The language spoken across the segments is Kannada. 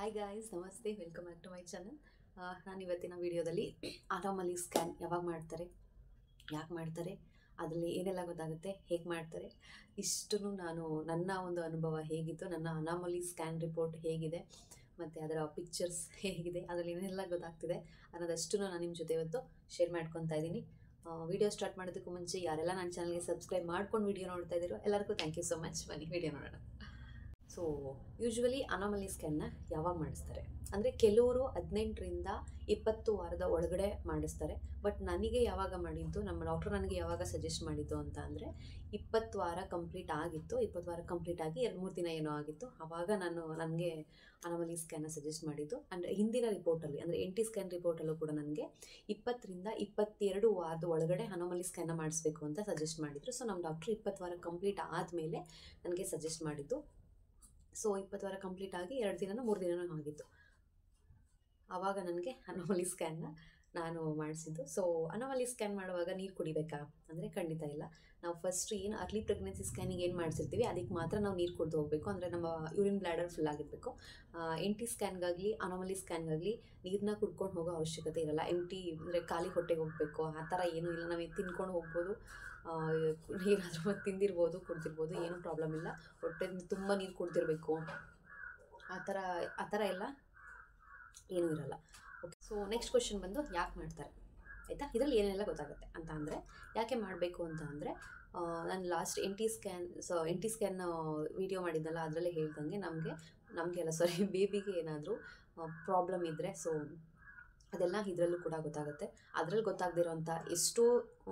ಹಾಯ್ ಗಾಯ್ಸ್, ನಮಸ್ತೆ, welcome back to my channel. ನಾನು ಇವತ್ತಿನ ವಿಡಿಯೋದಲ್ಲಿ ಅನಾಮಲಿ ಸ್ಕ್ಯಾನ್ ಯಾವಾಗ ಮಾಡ್ತಾರೆ, ಯಾಕೆ ಮಾಡ್ತಾರೆ, ಅದರಲ್ಲಿ ಏನೆಲ್ಲ ಗೊತ್ತಾಗುತ್ತೆ, ಹೇಗೆ ಮಾಡ್ತಾರೆ, ಇಷ್ಟನ್ನು ನಾನು ನನ್ನ ಒಂದು ಅನುಭವ ಹೇಗಿತ್ತು, ನನ್ನ ಅನಾಮಲಿ ಸ್ಕ್ಯಾನ್ ರಿಪೋರ್ಟ್ ಹೇಗಿದೆ ಮತ್ತು ಅದರ ಪಿಕ್ಚರ್ಸ್ ಹೇಗಿದೆ, ಅದರಲ್ಲಿ ಏನೆಲ್ಲ ಗೊತ್ತಾಗ್ತಿದೆ ಅನ್ನೋದಷ್ಟು ನಾನು ನಿಮ್ಮ ಜೊತೆ ಇವತ್ತು ಶೇರ್ ಮಾಡ್ಕೊತಾ ಇದ್ದೀನಿ. ವಿಡಿಯೋ ಸ್ಟಾರ್ಟ್ ಮಾಡೋದಕ್ಕೂ ಮುಂಚೆ ಯಾರೆಲ್ಲ ನನ್ನ ಚಾನಲ್ಗೆ ಸಬ್ಸ್ಕ್ರೈಬ್ ಮಾಡ್ಕೊಂಡು ವಿಡಿಯೋ ನೋಡ್ತಾ ಇದ್ದೀರೋ ಎಲ್ಲರಿಗೂ ಥ್ಯಾಂಕ್ ಯು ಸೊ ಮಚ್. ಬನ್ನಿ ವಿಡಿಯೋ ನೋಡೋಣ. ಸೊ ಯೂಶ್ವಲಿ ಅನಾಮಲಿ ಸ್ಕ್ಯಾನ್ನ ಯಾವಾಗ ಮಾಡಿಸ್ತಾರೆ ಅಂದರೆ ಕೆಲವರು 18ರಿಂದ 20 ವಾರದ ಒಳಗಡೆ ಮಾಡಿಸ್ತಾರೆ. ಬಟ್ ನನಗೆ ಯಾವಾಗ ಮಾಡಿದ್ದು, ನಮ್ಮ ಡಾಕ್ಟ್ರು ನನಗೆ ಯಾವಾಗ ಸಜೆಸ್ಟ್ ಮಾಡಿದ್ದು ಅಂತ ಅಂದರೆ 20 ವಾರ ಕಂಪ್ಲೀಟ್ ಆಗಿತ್ತು. 20 ವಾರ ಕಂಪ್ಲೀಟ್ ಆಗಿ 2-3 ದಿನ ಏನೋ ಆಗಿತ್ತು. ಆವಾಗ ನನಗೆ ಅನಾಮಲಿ ಸ್ಕ್ಯಾನ್ನ ಸಜೆಸ್ಟ್ ಮಾಡಿದ್ದು. ಆ್ಯಂಡ್ ಹಿಂದಿನ ರಿಪೋರ್ಟಲ್ಲಿ ಅಂದರೆ NT ಸ್ಕ್ಯಾನ್ ರಿಪೋರ್ಟಲ್ಲೂ ಕೂಡ ನನಗೆ 20ರಿಂದ 22 ವಾರದ ಒಳಗಡೆ ಅನಾಮಲಿ ಸ್ಕ್ಯಾನ್ನ ಮಾಡಿಸ್ಬೇಕು ಅಂತ ಸಜೆಸ್ಟ್ ಮಾಡಿದರು. ಸೊ ನಮ್ಮ ಡಾಕ್ಟ್ರು 20 ವಾರ ಕಂಪ್ಲೀಟ್ ಆದಮೇಲೆ ನನಗೆ ಸಜೆಸ್ಟ್ ಮಾಡಿದ್ದು. ಸೊ 20 ವಾರ ಕಂಪ್ಲೀಟ್ ಆಗಿ 2 ದಿನನೂ 3 ದಿನನೂ ಆಗಿತ್ತು. ಆವಾಗ ನನಗೆ ಅನಾಮಲಿ ಸ್ಕ್ಯಾನ್ನ ನಾನು ಮಾಡಿಸಿದ್ದು. ಸೊ ಅನಾಮಲಿ ಸ್ಕ್ಯಾನ್ ಮಾಡುವಾಗ ನೀರು ಕುಡಿಬೇಕಾ ಅಂದರೆ ಖಂಡಿತ ಇಲ್ಲ. ನಾವು ಫಸ್ಟ್ ಏನು ಅರ್ಲಿ ಪ್ರೆಗ್ನೆನ್ಸಿ ಸ್ಕ್ಯಾನಿಗೆ ಏನು ಮಾಡಿಸಿರ್ತೀವಿ ಅದಕ್ಕೆ ಮಾತ್ರ ನಾವು ನೀರು ಕುಡಿದು ಹೋಗಬೇಕು. ಅಂದರೆ ನಮ್ಮ ಯೂರಿನ್ ಬ್ಲ್ಯಾಡರ್ ಫುಲ್ ಆಗಿರಬೇಕು. NT ಸ್ಕ್ಯಾನ್ಗಾಗಲಿ ಅನಾಮಲಿ ಸ್ಕ್ಯಾನ್ಗಾಗಲಿ ನೀರನ್ನ ಕುಡ್ಕೊಂಡು ಹೋಗೋ ಅವಶ್ಯಕತೆ ಇರಲ್ಲ. ಎಂಟಿ ಅಂದರೆ ಖಾಲಿ ಹೊಟ್ಟೆಗೆ ಹೋಗಬೇಕು ಆ ಥರ ಏನೂ ಇಲ್ಲ. ನಾವು ತಿನ್ಕೊಂಡು ಹೋಗ್ಬೋದು, ಏನಾದರೂ ಮತ್ತು ತಿಂದಿರ್ಬೋದು, ಕುಡ್ದಿರ್ಬೋದು, ಏನೂ ಪ್ರಾಬ್ಲಮ್ ಇಲ್ಲ. ಹೊಟ್ಟೆಯಿಂದ ತುಂಬ ನೀರು ಕುಡ್ದಿರಬೇಕು ಆ ಥರ ಎಲ್ಲ ಏನೂ ಇರಲ್ಲ. ಓಕೆ, ಸೊ ನೆಕ್ಸ್ಟ್ ಕ್ವೆಶ್ಚನ್ ಬಂದು ಯಾಕೆ ಮಾಡ್ತಾರೆ ಆಯಿತಾ. ಇದರಲ್ಲಿ ಏನೆಲ್ಲ ಗೊತ್ತಾಗುತ್ತೆ ಅಂತ ಅಂದರೆ ಯಾಕೆ ಮಾಡಬೇಕು ಅಂತ ಅಂದರೆ ನಾನು ಲಾಸ್ಟ್ NT ಸ್ಕ್ಯಾನ್ ವಿಡಿಯೋ ಮಾಡಿದ್ದಲ್ಲ, ಅದರಲ್ಲೇ ಹೇಳ್ದಂಗೆ ಬೇಬಿಗೆ ಏನಾದರೂ ಪ್ರಾಬ್ಲಮ್ ಇದ್ದರೆ ಸೊ ಅದೆಲ್ಲ ಇದರಲ್ಲೂ ಕೂಡ ಗೊತ್ತಾಗುತ್ತೆ. ಅದರಲ್ಲಿ ಗೊತ್ತಾಗದಿರೋಂಥ ಎಷ್ಟೋ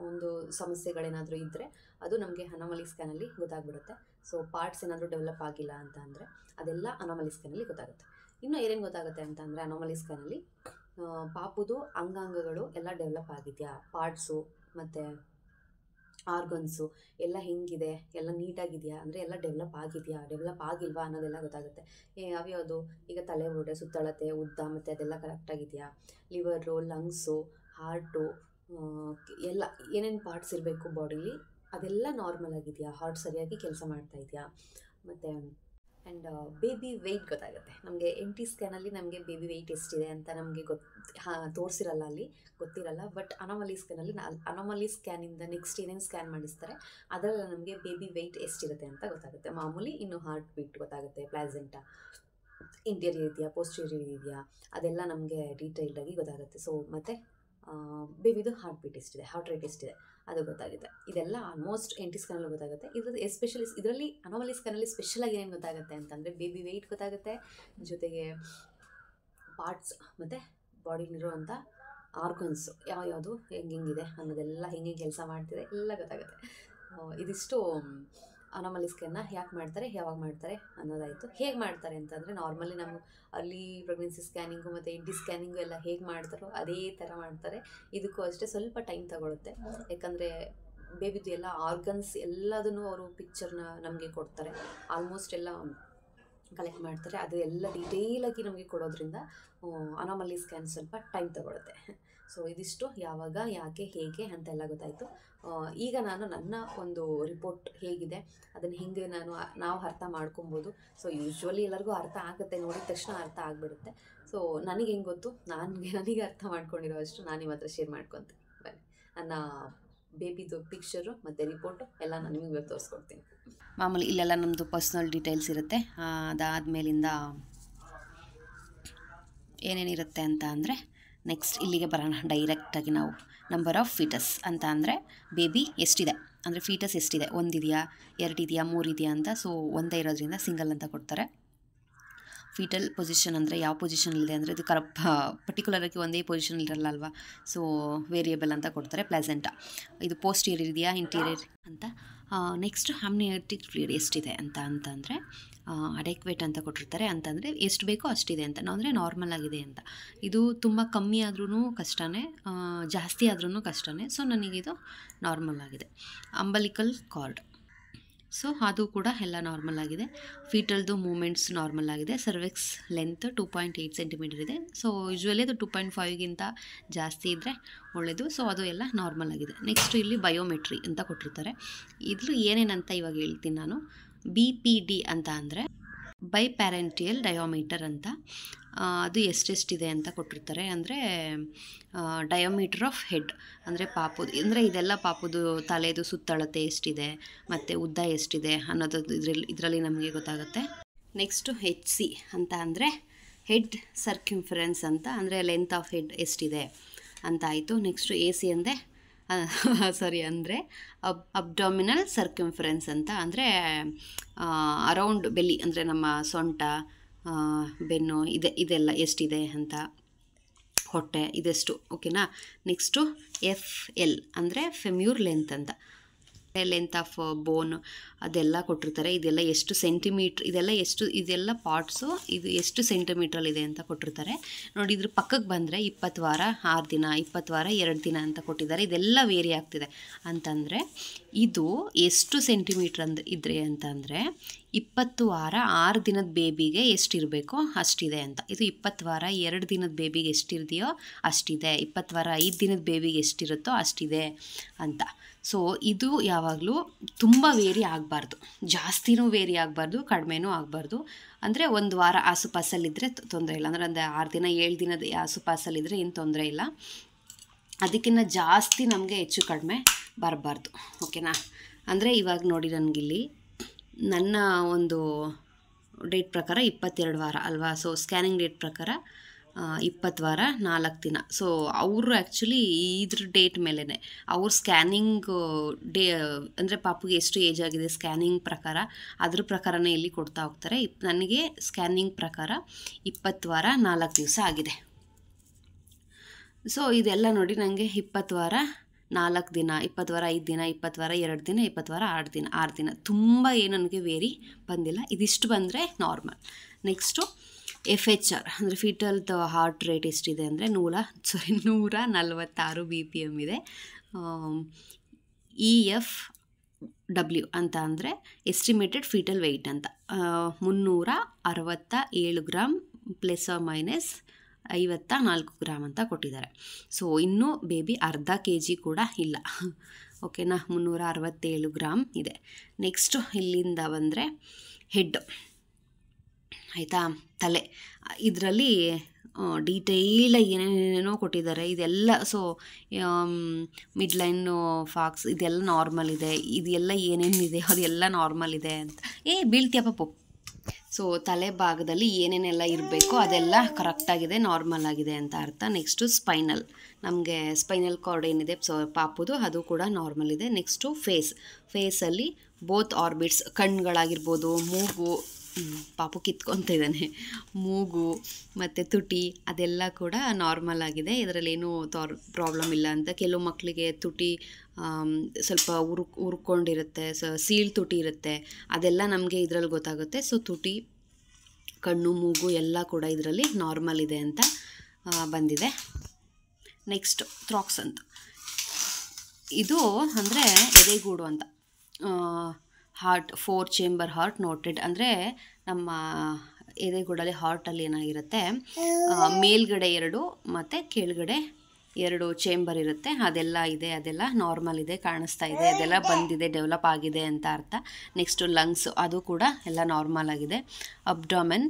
ಒಂದು ಸಮಸ್ಯೆಗಳೇನಾದರೂ ಇದ್ದರೆ ಅದು ನಮಗೆ ಅನಾಮಲಿ ಸ್ಕ್ಯಾನಲ್ಲಿ ಗೊತ್ತಾಗ್ಬಿಡುತ್ತೆ. ಸೊ ಪಾರ್ಟ್ಸ್ ಏನಾದರೂ ಡೆವಲಪ್ ಆಗಿಲ್ಲ ಅಂತ ಅಂದರೆ ಅದೆಲ್ಲ ಅನಾಮಲಿ ಸ್ಕ್ಯಾನಲ್ಲಿ ಗೊತ್ತಾಗುತ್ತೆ. ಇನ್ನೂ ಏನೇನು ಗೊತ್ತಾಗುತ್ತೆ ಅಂತ ಅಂದರೆ ಅನಾಮಲಿ ಸ್ಕ್ಯಾನಲ್ಲಿ ಪಾಪುದು ಅಂಗಾಂಗಗಳು ಎಲ್ಲ ಡೆವಲಪ್ ಆಗಿದೆಯಾ, ಪಾರ್ಟ್ಸು ಮತ್ತು ಆರ್ಗನ್ಸು ಎಲ್ಲ ಹೆಂಗಿದೆ, ಎಲ್ಲ ನೀಟಾಗಿದೆಯಾ, ಅಂದರೆ ಎಲ್ಲ ಡೆವಲಪ್ ಆಗಿದೆಯಾ, ಡೆವಲಪ್ ಆಗಿಲ್ವಾ ಅನ್ನೋದೆಲ್ಲ ಗೊತ್ತಾಗುತ್ತೆ. ಯಾವ್ಯಾವುದು ಈಗ ತಲೆ ಬುರುಡೆ, ಸುತ್ತಳತೆ, ಉದ್ದ ಮತ್ತು ಅದೆಲ್ಲ ಕರೆಕ್ಟಾಗಿದೆಯಾ, ಲಿವರು, ಲಂಗ್ಸು, ಹಾರ್ಟು ಎಲ್ಲ ಏನೇನು ಪಾರ್ಟ್ಸ್ ಇರಬೇಕು ಬಾಡಿಲಿ ಅದೆಲ್ಲ ನಾರ್ಮಲ್ ಆಗಿದೆಯಾ, ಹಾರ್ಟ್ ಸರಿಯಾಗಿ ಕೆಲಸ ಮಾಡ್ತಾ ಇದೆಯಾ, ಮತ್ತು ಆ್ಯಂಡ್ ಬೇಬಿ ವೆಯ್ಟ್ ಗೊತ್ತಾಗುತ್ತೆ. ನಮಗೆ NT ಸ್ಕ್ಯಾನಲ್ಲಿ ನಮಗೆ ಬೇಬಿ ವೆಯ್ಟ್ ಎಷ್ಟಿದೆ ಅಂತ ನಮಗೆ ತೋರಿಸಿರಲ್ಲ, ಅಲ್ಲಿ ಗೊತ್ತಿರಲ್ಲ. ಬಟ್ ಅನಾಮಲಿ ಸ್ಕ್ಯಾನಿಂದ ನೆಕ್ಸ್ಟ್ ಏನೇನು ಸ್ಕ್ಯಾನ್ ಮಾಡಿಸ್ತಾರೆ ಅದರಲ್ಲಿ ನಮಗೆ ಬೇಬಿ ವೆಯ್ಟ್ ಎಷ್ಟಿರುತ್ತೆ ಅಂತ ಗೊತ್ತಾಗುತ್ತೆ. ಮಾಮೂಲಿ ಇನ್ನು ಹಾರ್ಟ್ ಬೀಟ್ ಗೊತ್ತಾಗುತ್ತೆ, ಪ್ಲಾಸೆಂಟಾ ಇಂಟೀರಿಯರ್ ಇದೆಯಾ, ಪೋಸ್ಟೀರಿಯರ್ ಇದೆಯಾ, ಅದೆಲ್ಲ ನಮಗೆ ಡೀಟೇಲ್ಡಾಗಿ ಗೊತ್ತಾಗುತ್ತೆ. ಸೊ ಮತ್ತು ಬೇಬಿದು ಹಾರ್ಟ್ ಬೀಟ್ ಎಷ್ಟಿದೆ, ಹಾರ್ಟ್ ರೇಟ್ ಎಷ್ಟಿದೆ ಅದು ಗೊತ್ತಾಗುತ್ತೆ. ಇದೆಲ್ಲ ಆಲ್ಮೋಸ್ಟ್ NT ಸ್ಕ್ಯಾನಲ್ಲಿ ಗೊತ್ತಾಗುತ್ತೆ. ಎಸ್ಪೆಷಲಿ ಇದರಲ್ಲಿ ಅನಾಮಲಿ ಸ್ಕ್ಯಾನಲ್ಲಿ ಸ್ಪೆಷಲಾಗಿ ಏನೇನು ಗೊತ್ತಾಗುತ್ತೆ ಅಂತಂದರೆ ಬೇಬಿ ವೆಯ್ಟ್ ಗೊತ್ತಾಗುತ್ತೆ, ಜೊತೆಗೆ ಪಾರ್ಟ್ಸ್ ಮತ್ತು ಬಾಡಿಲಿರುವಂಥ ಆರ್ಗನ್ಸು ಯಾವುದು ಹೆಂಗಿದೆ ಅನ್ನೋದೆಲ್ಲ ಹೆಂಗೆ ಕೆಲಸ ಮಾಡ್ತಿದೆ ಎಲ್ಲ ಗೊತ್ತಾಗುತ್ತೆ. ಇದಿಷ್ಟು ಅನಾಮಲಿ ಸ್ಕ್ಯಾನ್ನ ಯಾಕೆ ಮಾಡ್ತಾರೆ, ಯಾವಾಗ ಮಾಡ್ತಾರೆ ಅನ್ನೋದಾಯಿತು. ಹೇಗೆ ಮಾಡ್ತಾರೆ ಅಂತಂದರೆ ನಾರ್ಮಲಿ ನಾವು ಅರ್ಲಿ ಪ್ರೆಗ್ನೆನ್ಸಿ ಸ್ಕ್ಯಾನಿಂಗು ಮತ್ತು NT ಸ್ಕ್ಯಾನಿಂಗು ಎಲ್ಲ ಹೇಗೆ ಮಾಡ್ತಾರೋ ಅದೇ ಥರ ಮಾಡ್ತಾರೆ. ಇದಕ್ಕೂ ಅಷ್ಟೇ ಸ್ವಲ್ಪ ಟೈಮ್ ತಗೊಳುತ್ತೆ. ಯಾಕಂದರೆ ಬೇಬಿದು ಎಲ್ಲ ಆರ್ಗನ್ಸ್ ಎಲ್ಲದನ್ನು ಅವರು ಪಿಕ್ಚರ್ನ ನಮಗೆ ಕೊಡ್ತಾರೆ, ಆಲ್ಮೋಸ್ಟ್ ಎಲ್ಲ ಕಲೆಕ್ಟ್ ಮಾಡ್ತಾರೆ. ಅದು ಎಲ್ಲ ಡೀಟೇಲಾಗಿ ನಮಗೆ ಕೊಡೋದ್ರಿಂದ ಅನಾಮಲಿ ಸ್ಕ್ಯಾನ್ ಸ್ವಲ್ಪ ಟೈಮ್ ತಗೊಳುತ್ತೆ. ಸೊ ಇದಿಷ್ಟು ಯಾವಾಗ, ಯಾಕೆ, ಹೇಗೆ ಅಂತೆಲ್ಲ ಗೊತ್ತಾಯಿತು. ಈಗ ನಾನು ನನ್ನ ಒಂದು ರಿಪೋರ್ಟ್ ಹೇಗಿದೆ ಅದನ್ನು ಹೇಗೆ ನಾವು ಅರ್ಥ ಮಾಡ್ಕೊಬೋದು. ಸೊ ಯೂಶ್ವಲಿ ಎಲ್ಲರಿಗೂ ಅರ್ಥ ಆಗುತ್ತೆ, ನೋಡಿದ ತಕ್ಷಣ ಅರ್ಥ ಆಗಿಬಿಡುತ್ತೆ. ಸೊ ನನಗೆ ಹೆಂಗೆ ಗೊತ್ತು, ನನಗೆ ಅರ್ಥ ಮಾಡ್ಕೊಂಡಿರೋ ಅಷ್ಟು ನಾನು ನಿಮ್ಮ ಹತ್ರ ಶೇರ್ ಮಾಡ್ಕೊತೀನಿ. ಬನ್ನಿ, ನನ್ನ ಬೇಬಿದು ಪಿಕ್ಚರು ಮತ್ತು ರಿಪೋರ್ಟು ಎಲ್ಲ ನಾನು ನಿಮಗೆ ತೋರಿಸ್ಕೊಡ್ತೀನಿ. ಮಾಮೂಲಿ ಇಲ್ಲೆಲ್ಲ ನಮ್ಮದು ಪರ್ಸ್ನಲ್ ಡೀಟೇಲ್ಸ್ ಇರುತ್ತೆ. ಅದಾದಮೇಲಿಂದ ಏನೇನಿರುತ್ತೆ ಅಂತ ಅಂದರೆ ನೆಕ್ಸ್ಟ್ ಇಲ್ಲಿಗೆ ಬರೋಣ ಡೈರೆಕ್ಟಾಗಿ. ನಾವು ನಂಬರ್ ಆಫ್ ಫೀಟಸ್ ಅಂತ ಅಂದರೆ ಬೇಬಿ ಎಷ್ಟಿದೆ, ಅಂದರೆ ಫೀಟಸ್ ಎಷ್ಟಿದೆ, 1 ಇದೆಯಾ, 2 ಇದೆಯಾ, 3 ಇದೆಯಾ ಅಂತ. ಸೊ ಒಂದೇ ಇರೋದ್ರಿಂದ ಸಿಂಗಲ್ ಅಂತ ಕೊಡ್ತಾರೆ. ಫೀಟಲ್ ಪೊಸಿಷನ್ ಅಂದರೆ ಯಾವ ಪೊಸಿಷನಲ್ಲಿದೆ ಅಂದರೆ ಇದು ಪರ್ಟಿಕ್ಯುಲರಾಗಿ ಒಂದೇ ಪೊಸಿಷನ್ ಇರಲ್ಲ ಅಲ್ವಾ. ಸೊ ವೇರಿಯಬಲ್ ಅಂತ ಕೊಡ್ತಾರೆ. ಪ್ಲಾಸೆಂಟಾ ಇದು ಪೋಸ್ಟೀರಿಯರ್ ಇದೆಯಾ, ಇಂಟೀರಿಯರ್ ಅಂತ. ನೆಕ್ಸ್ಟ್ ಆಮ್ನಿಯೋಟಿಕ್ ಫ್ಲೂಯಿಡ್ ಎಷ್ಟಿದೆ ಅಂತಂದರೆ ಅಡೆಕ್ವೇಟ್ ಅಂತ ಕೊಟ್ಟಿರ್ತಾರೆ. ಅಂತಂದರೆ ಎಷ್ಟು ಬೇಕೋ ಅಷ್ಟಿದೆ ಅಂತ, ಅಂದರೆ ನಾರ್ಮಲ್ ಆಗಿದೆ ಅಂತ. ಇದು ತುಂಬ ಕಮ್ಮಿ ಆದ್ರೂ ಕಷ್ಟನೇ, ಜಾಸ್ತಿ ಆದ್ರೂ ಕಷ್ಟನೇ. ಸೊ ನನಗಿದು ನಾರ್ಮಲ್ ಆಗಿದೆ. ಅಂಬಲಿಕಲ್ ಕಾರ್ಡ್, ಸೊ ಅದು ಕೂಡ ಎಲ್ಲ ನಾರ್ಮಲ್ ಆಗಿದೆ. ಫೀಟಲ್ದು ಮೂಮೆಂಟ್ಸ್ ನಾರ್ಮಲ್ ಆಗಿದೆ. ಸರ್ವೆಕ್ಸ್ ಲೆಂತ್ 2.8 ಸೆಂಟಿಮೀಟರ್ ಇದೆ. ಸೊ ಯೂಶ್ವಲಿ ಅದು 2.5ಗಿಂತ ಜಾಸ್ತಿ ಇದ್ದರೆ ಒಳ್ಳೆಯದು. ಸೊ ಅದು ಎಲ್ಲ ನಾರ್ಮಲ್ ಆಗಿದೆ. ನೆಕ್ಸ್ಟ್ ಇಲ್ಲಿ ಬಯೋಮೆಟ್ರಿ ಅಂತ ಕೊಟ್ಟಿರ್ತಾರೆ. ಇದು ಏನೇನಂತ ಇವಾಗ ಹೇಳ್ತೀನಿ ನಾನು. BPD ಅಂತ ಅಂದರೆ ಬೈಪ್ಯಾರೆಂಟಿಯಲ್ ಡಯೋಮೀಟರ್ ಅಂತ. ಅದು ಎಷ್ಟೆಷ್ಟಿದೆ ಅಂತ ಕೊಟ್ಟಿರ್ತಾರೆ. ಅಂದರೆ ಡಯೋಮೀಟರ್ ಆಫ್ ಹೆಡ್ ಅಂದರೆ ಪಾಪುದು, ಅಂದರೆ ಇದೆಲ್ಲ ಪಾಪುದು ತಲೆದು ಸುತ್ತಳತೆ ಎಷ್ಟಿದೆ ಮತ್ತು ಉದ್ದ ಎಷ್ಟಿದೆ ಅನ್ನೋದು ಇದರಲ್ಲಿ ನಮಗೆ ಗೊತ್ತಾಗುತ್ತೆ. ನೆಕ್ಸ್ಟು HC ಅಂತ ಅಂದರೆ ಹೆಡ್ ಸರ್ಕ್ಯುಂಫರೆನ್ಸ್ ಅಂತ, ಅಂದರೆ ಲೆಂತ್ ಆಫ್ ಹೆಡ್ ಎಷ್ಟಿದೆ ಅಂತ ಆಯಿತು. ನೆಕ್ಸ್ಟು AC ಅಂದರೆ ಅಂದರೆ ಅಬ್ಡಾಮಿನಲ್ ಸರ್ಕ್ಯುಂಫರೆನ್ಸ್ ಅಂತ, ಅಂದರೆ ಅರೌಂಡ್ ಬೆಲ್ಲಿ, ಅಂದರೆ ನಮ್ಮ ಸೊಂಟ, ಬೆನ್ನು ಇದೆಲ್ಲ ಎಷ್ಟಿದೆ ಅಂತ, ಹೊಟ್ಟೆ ಇದೆಷ್ಟು, ಓಕೆನಾ. ನೆಕ್ಸ್ಟು FL ಅಂದರೆ ಫೆಮ್ಯೂರ್ ಲೆಂತ್ ಅಂತ, ಲೆಂತ್ ಆಫ್ ಬೋನ್ ಅದೆಲ್ಲ ಕೊಟ್ಟಿರ್ತಾರೆ. ಇದೆಲ್ಲ ಎಷ್ಟು ಸೆಂಟಿಮೀಟ್ರ್, ಇದೆಲ್ಲ ಪಾರ್ಟ್ಸು ಇದು ಎಷ್ಟು ಸೆಂಟಿಮೀಟ್ರಲ್ಲಿದೆ ಅಂತ ಕೊಟ್ಟಿರ್ತಾರೆ. ನೋಡಿ, ಇದ್ರ ಪಕ್ಕಕ್ಕೆ ಬಂದರೆ 20 ವಾರ 6 ದಿನ, 20 ವಾರ 2 ದಿನ ಅಂತ ಕೊಟ್ಟಿದ್ದಾರೆ. ಇದೆಲ್ಲ ವೇರಿ ಆಗ್ತಿದೆ ಅಂತಂದರೆ ಇದು ಎಷ್ಟು ಸೆಂಟಿಮೀಟ್ರ್ ಇದ್ರೆ ಅಂತಂದರೆ 20 ವಾರ 6 ದಿನದ ಬೇಬಿಗೆ ಎಷ್ಟಿರಬೇಕೋ ಅಷ್ಟಿದೆ ಅಂತ. ಇದು 20 ವಾರ 2 ದಿನದ ಬೇಬಿಗೆ ಎಷ್ಟಿದೆಯೋ ಅಷ್ಟಿದೆ, 20 ವಾರ 5 ದಿನದ ಬೇಬಿಗೆ ಎಷ್ಟಿರುತ್ತೋ ಅಷ್ಟಿದೆ ಅಂತ. ಸೊ ಇದು ಯಾವಾಗಲೂ ತುಂಬ ವೇರಿ ಆಗಬಾರ್ದು, ಜಾಸ್ತಿನೂ ವೇರಿ ಆಗಬಾರ್ದು, ಕಡಿಮೆನೂ ಆಗಬಾರ್ದು. ಅಂದರೆ ಒಂದು ವಾರ ಆಸುಪಾಸಲ್ಲಿದ್ದರೆ ತೊಂದರೆ ಇಲ್ಲ, ಅಂದರೆ ಒಂದು 6 ದಿನ 7 ದಿನದ ಆಸುಪಾಸಲ್ಲಿದ್ದರೆ ಏನು ತೊಂದರೆ ಇಲ್ಲ. ಅದಕ್ಕಿಂತ ಜಾಸ್ತಿ ನಮಗೆ ಹೆಚ್ಚು ಕಡಿಮೆ ಬರಬಾರ್ದು, ಓಕೆನಾ. ಅಂದರೆ ಇವಾಗ ನೋಡಿ, ನನಗಿಲ್ಲಿ ನನ್ನ ಒಂದು ಡೇಟ್ ಪ್ರಕಾರ 22 ವಾರ ಅಲ್ವಾ. ಸೊ ಸ್ಕ್ಯಾನಿಂಗ್ ಡೇಟ್ ಪ್ರಕಾರ 20 ವಾರ 4 ದಿನ. ಸೊ ಅವರು ಆ್ಯಕ್ಚುಲಿ ಇದ್ರ ಡೇಟ್ ಮೇಲೇ ಅವ್ರ ಸ್ಕ್ಯಾನಿಂಗ್ ಅಂದರೆ ಪಾಪುಗೆ ಎಷ್ಟು ಏಜ್ ಆಗಿದೆ ಸ್ಕ್ಯಾನಿಂಗ್ ಪ್ರಕಾರ ಅದ್ರ ಪ್ರಕಾರನೇ ಇಲ್ಲಿ ಕೊಡ್ತಾ ಹೋಗ್ತಾರೆ. ನನಗೆ ಸ್ಕ್ಯಾನಿಂಗ್ ಪ್ರಕಾರ 20 ವಾರ 4 ದಿವಸ ಆಗಿದೆ. ಸೊ ಇದೆಲ್ಲ ನೋಡಿ, ನನಗೆ 20 ವಾರ 4 ದಿನ, 20 ವಾರ 5 ದಿನ, 20 ವಾರ 2 ದಿನ, 20 ವಾರ 6 ದಿನ ತುಂಬ ಏನು ನನಗೆ ವೇರಿ ಬಂದಿಲ್ಲ. ಇದಿಷ್ಟು ಬಂದರೆ ನಾರ್ಮಲ್. ನೆಕ್ಸ್ಟು FHR ಅಂದರೆ ಫೀಟಲ್ ಹಾರ್ಟ್ ರೇಟ್ ಎಷ್ಟಿದೆ ಅಂದರೆ 146 BPM ಇದೆ. EFW ಅಂತ ಅಂದರೆ ಎಸ್ಟಿಮೇಟೆಡ್ ಫೀಟಲ್ ವೆಯ್ಟ್ ಅಂತ, 367 ಗ್ರಾಮ್ ± 54 ಗ್ರಾಮ್ ಅಂತ ಕೊಟ್ಟಿದ್ದಾರೆ. ಸೊ ಇನ್ನೂ ಬೇಬಿ ಅರ್ಧ kg ಕೂಡ ಇಲ್ಲ, ಓಕೆನಾ. 367 ಗ್ರಾಮ್ ಇದೆ. ನೆಕ್ಸ್ಟು ಇಲ್ಲಿಂದ ಬಂದರೆ ಹೆಡ್ ಆಯಿತಾ, ತಲೆ. ಇದರಲ್ಲಿ ಡೀಟೇಲಾಗಿ ಏನೇನೇನೋ ಕೊಟ್ಟಿದ್ದಾರೆ ಇದೆಲ್ಲ. ಸೊ ಮಿಡ್ಲೈನು ಫಾಕ್ಸ್ ಇದೆಲ್ಲ ನಾರ್ಮಲ್ ಇದೆ, ಇದೆಲ್ಲ ಏನೇನಿದೆ ಅದೆಲ್ಲ ನಾರ್ಮಲ್ ಇದೆ ಅಂತ. ಬೀಳ್ತೀಯ ಪಾಪು. ಸೊ ತಲೆ ಭಾಗದಲ್ಲಿ ಏನೇನೆಲ್ಲ ಇರಬೇಕೋ ಅದೆಲ್ಲ ಕರೆಕ್ಟಾಗಿದೆ, ನಾರ್ಮಲ್ ಆಗಿದೆ ಅಂತ ಅರ್ಥ. ನೆಕ್ಸ್ಟು ಸ್ಪೈನಲ್, ನಮಗೆ ಸ್ಪೈನಲ್ ಕಾರ್ಡ್ ಏನಿದೆ ಸೊ ಪಾಪುದು ಅದು ಕೂಡ ನಾರ್ಮಲ್ ಇದೆ. ನೆಕ್ಸ್ಟು ಫೇಸಲ್ಲಿ ಬೋತ್ ಆರ್ಬಿಟ್ಸ್, ಕಣ್ಗಳಾಗಿರ್ಬೋದು, ಮೂಗು, ಪಾಪು ಕಿತ್ಕೊತ ಇದ್ದಾನೆ, ಮೂಗು ಮತ್ತು ತುಟಿ ಅದೆಲ್ಲ ಕೂಡ ನಾರ್ಮಲ್ ಆಗಿದೆ. ಇದರಲ್ಲೇನೂ ಪ್ರಾಬ್ಲಮ್ ಇಲ್ಲ ಅಂತ. ಕೆಲವು ಮಕ್ಕಳಿಗೆ ತುಟಿ ಸ್ವಲ್ಪ ಉರ್ಕೊಂಡಿರುತ್ತೆ, ಸೀಳ್ ತುಟಿ ಇರುತ್ತೆ, ಅದೆಲ್ಲ ನಮಗೆ ಇದರಲ್ಲಿ ಗೊತ್ತಾಗುತ್ತೆ. ಸೊ ತುಟಿ, ಕಣ್ಣು, ಮೂಗು ಎಲ್ಲ ಕೂಡ ಇದರಲ್ಲಿ ನಾರ್ಮಲ್ ಇದೆ ಅಂತ ಬಂದಿದೆ. ನೆಕ್ಸ್ಟ್ ಥ್ರಾಕ್ಸ್ ಅಂತ, ಇದು ಅಂದರೆ ಎದೆಗೂಡು ಅಂತ. ಹಾರ್ಟ್ 4 ಚೇಂಬರ್ ಹಾರ್ಟ್ ನೋಟೆಡ್, ಅಂದರೆ ನಮ್ಮ ಎದೆಗೂಡಲ್ಲಿ ಹಾರ್ಟಲ್ಲಿ ಏನಾಗಿರುತ್ತೆ, ಮೇಲ್ಗಡೆ 2 ಮತ್ತು ಕೆಳಗಡೆ 2 ಚೇಂಬರ್ ಇರುತ್ತೆ, ಅದೆಲ್ಲ ಇದೆ, ಅದೆಲ್ಲ ನಾರ್ಮಲ್ ಇದೆ, ಕಾಣಿಸ್ತಾ ಇದೆ, ಅದೆಲ್ಲ ಬಂದಿದೆ, ಡೆವಲಪ್ ಆಗಿದೆ ಅಂತ ಅರ್ಥ. ನೆಕ್ಸ್ಟು ಲಂಗ್ಸು, ಅದು ಕೂಡ ಎಲ್ಲ ನಾರ್ಮಲ್ ಆಗಿದೆ. ಅಬ್ಡಾಮೆನ್,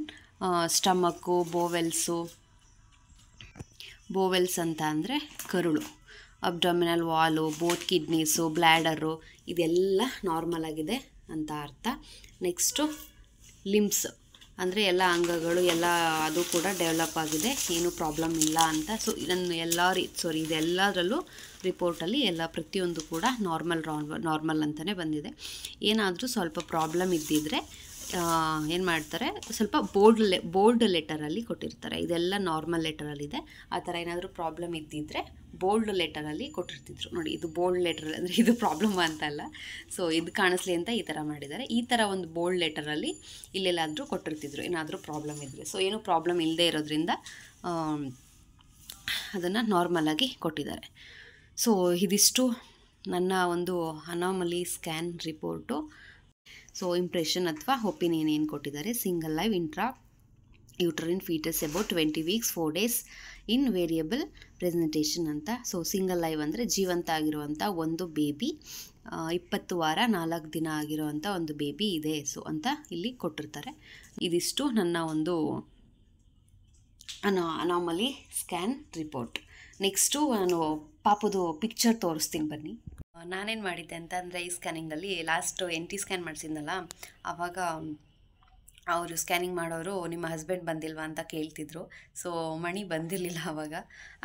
ಸ್ಟಮಕ್ಕು, ಬೋವೆಲ್ಸ್ ಅಂತ ಅಂದರೆ ಕರುಳು, ಅಬ್ಡಾಮಿನಲ್ ವಾಲು, ಬೋತ್ ಕಿಡ್ನೀಸು, ಬ್ಲ್ಯಾಡರು ಇದೆಲ್ಲ ನಾರ್ಮಲ್ ಆಗಿದೆ ಅಂತ ಅರ್ಥ. ನೆಕ್ಸ್ಟು ಲಿಂಬ್ಸ್ ಅಂದರೆ ಎಲ್ಲ ಅಂಗಗಳು ಎಲ್ಲ ಅದು ಕೂಡ ಡೆವಲಪ್ ಆಗಿದೆ, ಏನೂ ಪ್ರಾಬ್ಲಮ್ ಇಲ್ಲ ಅಂತ. ಸೊ ಇದನ್ನು ಇದೆಲ್ಲದರಲ್ಲೂ ರಿಪೋರ್ಟಲ್ಲಿ ಎಲ್ಲ ಪ್ರತಿಯೊಂದು ಕೂಡ ನಾರ್ಮಲ್ ಅಂತಲೇ ಬಂದಿದೆ. ಏನಾದರೂ ಸ್ವಲ್ಪ ಪ್ರಾಬ್ಲಮ್ ಇದ್ದಿದ್ದರೆ ಏನು ಮಾಡ್ತಾರೆ, ಸ್ವಲ್ಪ ಬೋಲ್ಡ್ ಲೆಟರಲ್ಲಿ ಕೊಟ್ಟಿರ್ತಾರೆ. ಇದೆಲ್ಲ ನಾರ್ಮಲ್ ಲೆಟರಲ್ಲಿದೆ. ಆ ಥರ ಏನಾದರೂ ಪ್ರಾಬ್ಲಮ್ ಇದ್ದಿದ್ದರೆ ಬೋಲ್ಡ್ ಲೆಟರಲ್ಲಿ ಕೊಟ್ಟಿರ್ತಿದ್ರು. ನೋಡಿ, ಇದು ಬೋಲ್ಡ್ ಲೆಟರ್ ಅಂದರೆ ಇದು ಪ್ರಾಬ್ಲಮ್ ಅಂತಲ್ಲ, ಸೊ ಇದು ಕಾಣಿಸ್ಲಿ ಅಂತ ಈ ಥರ ಮಾಡಿದ್ದಾರೆ. ಈ ಥರ ಒಂದು ಬೋಲ್ಡ್ ಲೆಟರಲ್ಲಿ ಇಲ್ಲೆಲ್ಲಾದರೂ ಕೊಟ್ಟಿರ್ತಿದ್ರು ಏನಾದರೂ ಪ್ರಾಬ್ಲಮ್ ಇದ್ದರೆ. ಸೊ ಏನೂ ಪ್ರಾಬ್ಲಮ್ ಇಲ್ಲದೆ ಇರೋದ್ರಿಂದ ಅದನ್ನು ನಾರ್ಮಲಾಗಿ ಕೊಟ್ಟಿದ್ದಾರೆ. ಸೊ ಇದಿಷ್ಟು ನನ್ನ ಒಂದು ಅನಾಮಲಿ ಸ್ಕ್ಯಾನ್ ರಿಪೋರ್ಟು. ಸೊ ಇಂಪ್ರೆಷನ್ ಅಥವಾ ಒಪಿನಿಯನ್ ಏನು ಕೊಟ್ಟಿದ್ದಾರೆ, single live intra uterine foetus about 20 weeks 4 days in variable presentation ಅಂತ. ಸೊ ಸಿಂಗಲ್ ಲೈವ್ ಅಂದರೆ ಜೀವಂತ ಆಗಿರುವಂಥ ಒಂದು ಬೇಬಿ, 20 ವಾರ 4 ದಿನ ಆಗಿರುವಂಥ ಒಂದು ಬೇಬಿ ಇದೆ ಸೊ ಅಂತ ಇಲ್ಲಿ ಕೊಟ್ಟಿರ್ತಾರೆ. ಇದಿಷ್ಟು ನನ್ನ ಒಂದು ಅನಾಮಲಿ ಸ್ಕ್ಯಾನ್ ರಿಪೋರ್ಟ್. ನೆಕ್ಸ್ಟು ನಾನು ಪಾಪುದು ಪಿಕ್ಚರ್ ತೋರಿಸ್ತೀನಿ ಬನ್ನಿ. ನಾನೇನು ಮಾಡಿದ್ದೆ ಅಂತಂದರೆ ಈ ಸ್ಕ್ಯಾನಿಂಗಲ್ಲಿ ಲಾಸ್ಟು NT ಸ್ಕ್ಯಾನ್ ಮಾಡಿಸಿದ್ನಲ್ಲ, ಆವಾಗ ಅವರು ಸ್ಕ್ಯಾನಿಂಗ್ ಮಾಡೋರು ನಿಮ್ಮ ಹಸ್ಬೆಂಡ್ ಬಂದಿಲ್ವಾ ಅಂತ ಕೇಳ್ತಿದ್ರು. ಸೊ ಮಣಿ ಬಂದಿರಲಿಲ್ಲ ಆವಾಗ.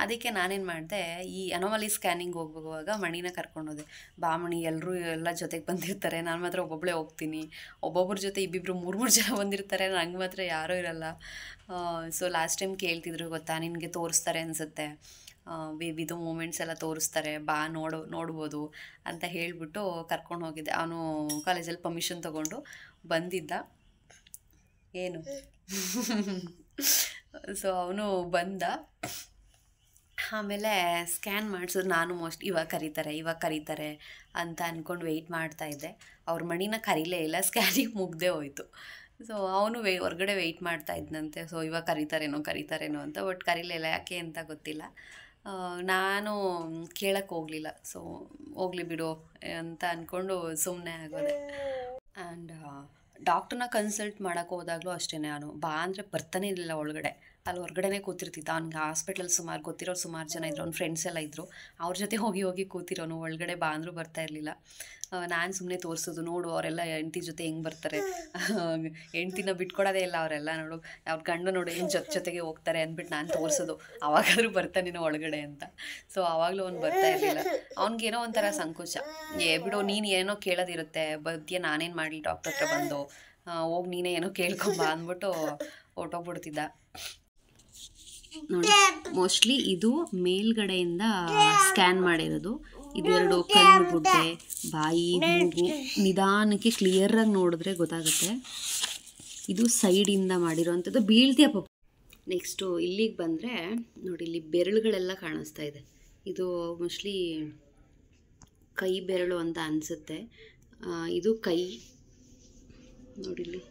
ಅದಕ್ಕೆ ನಾನೇನು ಮಾಡಿದೆ, ಈ ಅನಾಮಲಿ ಸ್ಕ್ಯಾನಿಂಗ್ ಹೋಗುವಾಗ ಮಣಿನ ಕರ್ಕೊಂಡೋದೆ. ಬಾ ಮಣಿ, ಎಲ್ಲ ಜೊತೆಗೆ ಬಂದಿರ್ತಾರೆ, ನಾನು ಮಾತ್ರ ಒಬ್ಬೊಬ್ಬಳೇ ಹೋಗ್ತೀನಿ. ಒಬ್ಬೊಬ್ಬರ ಜೊತೆ ಇಬ್ಬಿಬ್ರು 3 ಜನ ಬಂದಿರ್ತಾರೆ, ನಂಗೆ ಮಾತ್ರ ಯಾರೂ ಇರಲ್ಲ. ಸೊ ಲಾಸ್ಟ್ ಟೈಮ್ ಕೇಳ್ತಿದ್ರು ಗೊತ್ತಾ, ನಿನಗೆ ತೋರಿಸ್ತಾರೆ ಅನಿಸುತ್ತೆ, ಬೇಬಿದು ಮೂಮೆಂಟ್ಸ್ ಎಲ್ಲ ತೋರಿಸ್ತಾರೆ, ಬಾ ನೋಡ್ಬೋದು ಅಂತ ಹೇಳಿಬಿಟ್ಟು ಕರ್ಕೊಂಡು ಹೋಗಿದ್ದೆ. ಅವನು ಕಾಲೇಜಲ್ಲಿ ಪರ್ಮಿಷನ್ ತೊಗೊಂಡು ಬಂದಿದ್ದ. ಏನು ಸೊ ಅವನು ಬಂದ. ಆಮೇಲೆ ಸ್ಕ್ಯಾನ್ ಮಾಡಿಸಿದ್ರು. ನಾನು ಇವಾಗ ಕರೀತಾರೆ ಅಂತ ಅಂದ್ಕೊಂಡು ವೆಯ್ಟ್ ಮಾಡ್ತಾಯಿದ್ದೆ. ಅವ್ರ ಮಣಿನ ಕರೀಲೇ ಇಲ್ಲ, ಸ್ಕ್ಯಾನಿಂಗ್ ಮುಗ್ದೇ ಹೋಯ್ತು. ಸೊ ಅವನು ಹೊರಗಡೆ ವೆಯ್ಟ್ ಮಾಡ್ತಾ ಇದ್ದಂತೆ. ಸೊ ಇವಾಗ ಕರೀತಾರೇನೋ ಅಂತ. ಬಟ್ ಕರೀಲೇ ಇಲ್ಲ, ಯಾಕೆ ಅಂತ ಗೊತ್ತಿಲ್ಲ. ನಾನು ಕೇಳಕ್ಕೆ ಹೋಗಲಿಲ್ಲ. ಸೊ ಹೋಗಲಿ ಬಿಡು ಅಂತ ಅಂದ್ಕೊಂಡು ಸುಮ್ಮನೆ ಆಗೋದೆ. ಆ್ಯಂಡ್ ಡಾಕ್ಟ್ರನ್ನ ಕನ್ಸಲ್ಟ್ ಮಾಡೋಕ್ಕೆ ಹೋದಾಗಲೂ ಅಷ್ಟೇ, ನಾನು ಬಾ ಅಂದರೆ ಬರ್ತಾನೆ ಇರಲಿಲ್ಲ ಒಳಗಡೆ. ಅಲ್ಲಿ ಹೊರಗಡೆನೇ ಕೂತಿರ್ತಿದ್ದ. ಅವ್ನಿಗೆ ಹಾಸ್ಪಿಟ್ಲಲ್ಲಿ ಗೊತ್ತಿರೋರು ಸುಮಾರು ಜನ ಇದ್ದರು, ಅವ್ನ ಫ್ರೆಂಡ್ಸ್ ಎಲ್ಲ ಇದ್ದರು. ಅವ್ರ ಜೊತೆ ಹೋಗಿ ಕೂತಿರೋನು. ಒಳಗಡೆ ಬಾ ಅಂದರೂ ಬರ್ತಾ ಇರಲಿಲ್ಲ. ನಾನು ಸುಮ್ಮನೆ ತೋರಿಸೋದು, ನೋಡು ಅವರೆಲ್ಲ ಹೆಂಡ್ತಿ ಜೊತೆ ಹೆಂಗೆ ಬರ್ತಾರೆ, ಹೆಂಡ್ತಿನ ಬಿಟ್ಕೊಡೋದೇ ಇಲ್ಲ ಅವರೆಲ್ಲ, ನೋಡು ಅವ್ರ ಗಂಡು ನೋಡು ಏನು ಜೊತೆಗೆ ಹೋಗ್ತಾರೆ ಅಂದ್ಬಿಟ್ಟು ನಾನು ತೋರಿಸೋದು. ಅವಾಗಾದರೂ ಬರ್ತಾನೇನೋ ಒಳಗಡೆ ಅಂತ. ಸೊ ಆವಾಗಲೂ ಅವ್ನು ಬರ್ತಾ ಇರಲಿಲ್ಲ. ಅವ್ನಿಗೇನೋ ಒಂಥರ ಸಂಕೋಚ. ಬಿಡು, ನೀನು ಏನೋ ಕೇಳೋದಿರುತ್ತೆ, ಬದ್ಯ ನಾನೇನು ಮಾಡಲಿ ಡಾಕ್ಟರ್ ಹತ್ರ ಬಂದು, ಹೋಗಿ ನೀನೇ ಏನೋ ಕೇಳ್ಕೊಂಬ ಅಂದ್ಬಿಟ್ಟು ಹೊರ್ಟೋಗ್ಬಿಡ್ತಿದ್ದ. ನೋಡಿ, ಮೋಸ್ಟ್ಲಿ ಇದು ಮೇಲ್ಗಡೆಯಿಂದ ಸ್ಕ್ಯಾನ್ ಮಾಡಿರೋದು. ಇದೆರಡು ಕಣ್ಣು, ಗುಡ್ಡೆ, ಬಾಯಿ, ಮೂಗು ನಿಧಾನಕ್ಕೆ ಕ್ಲಿಯರಾಗಿ ನೋಡಿದ್ರೆ ಗೊತ್ತಾಗುತ್ತೆ. ಇದು ಸೈಡಿಂದ ಮಾಡಿರೋವಂಥದ್ದು. ಬೀಳ್ತೀಯಪ್ಪ. ನೆಕ್ಸ್ಟು ಇಲ್ಲಿಗೆ ಬಂದರೆ ನೋಡಿ, ಇಲ್ಲಿ ಬೆರಳುಗಳೆಲ್ಲ ಕಾಣಿಸ್ತಾ ಇದೆ. ಇದು ಮೋಸ್ಟ್ಲಿ ಕೈ ಬೆರಳು ಅಂತ ಅನಿಸುತ್ತೆ. ಇದು ಕೈ ನೋಡಿಲ್ಲಿ,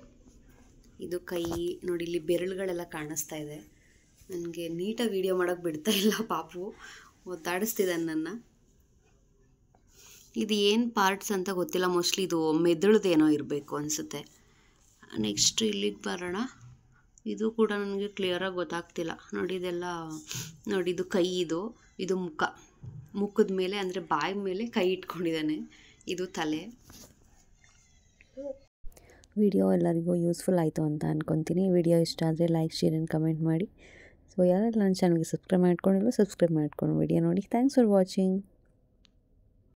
ಇದು ಕೈ ನೋಡಿ, ಇಲ್ಲಿ ಬೆರಳುಗಳೆಲ್ಲ ಕಾಣಿಸ್ತಾ ಇದೆ. ನನಗೆ ನೀಟಾಗಿ ವೀಡಿಯೋ ಮಾಡೋಕ್ಕೆ ಬಿಡ್ತಾ ಇಲ್ಲ, ಪಾಪು ಒತ್ತಾಡಿಸ್ತಿದ್ದಾನೆ ನನ್ನ. ಇದು ಏನು ಪಾರ್ಟ್ಸ್ ಅಂತ ಗೊತ್ತಿಲ್ಲ, ಮೋಸ್ಟ್ಲಿ ಇದು ಮೆದುಳುದೇನೋ ಇರಬೇಕು ಅನಿಸುತ್ತೆ. ನೆಕ್ಸ್ಟ್ ಇಲ್ಲಿಗೆ ಬರೋಣ. ಇದು ಕೂಡ ನನಗೆ ಕ್ಲಿಯರಾಗಿ ಗೊತ್ತಾಗ್ತಿಲ್ಲ. ನೋಡಿ, ಇದೆಲ್ಲ ನೋಡಿ, ಇದು ಕೈ, ಇದು ಮುಖದ ಮೇಲೆ ಅಂದರೆ ಬಾಯಿ ಮೇಲೆ ಕೈ ಇಟ್ಕೊಂಡಿದ್ದಾನೆ. ಇದು ತಲೆ. ವಿಡಿಯೋ ಎಲ್ಲರಿಗೂ ಯೂಸ್ಫುಲ್ ಆಯಿತು ಅಂತ ಅಂದ್ಕೊತೀನಿ. ವಿಡಿಯೋ ಇಷ್ಟ ಆದರೆ ಲೈಕ್, ಶೇರ್ ಆ್ಯಂಡ್ ಕಮೆಂಟ್ ಮಾಡಿ. ಸೊ ಯಾರೆಲ್ಲ ನನ್ನ ಚಾನಲ್ಗೆ ಸಬ್ಸ್ಕ್ರೈಬ್ ಮಾಡ್ಕೊಂಡಿಲ್ಲ, ಸಬ್ಸ್ಕ್ರೈಬ್ ಮಾಡ್ಕೊಂಡು ವಿಡಿಯೋ ನೋಡಿ. Thanks for watching.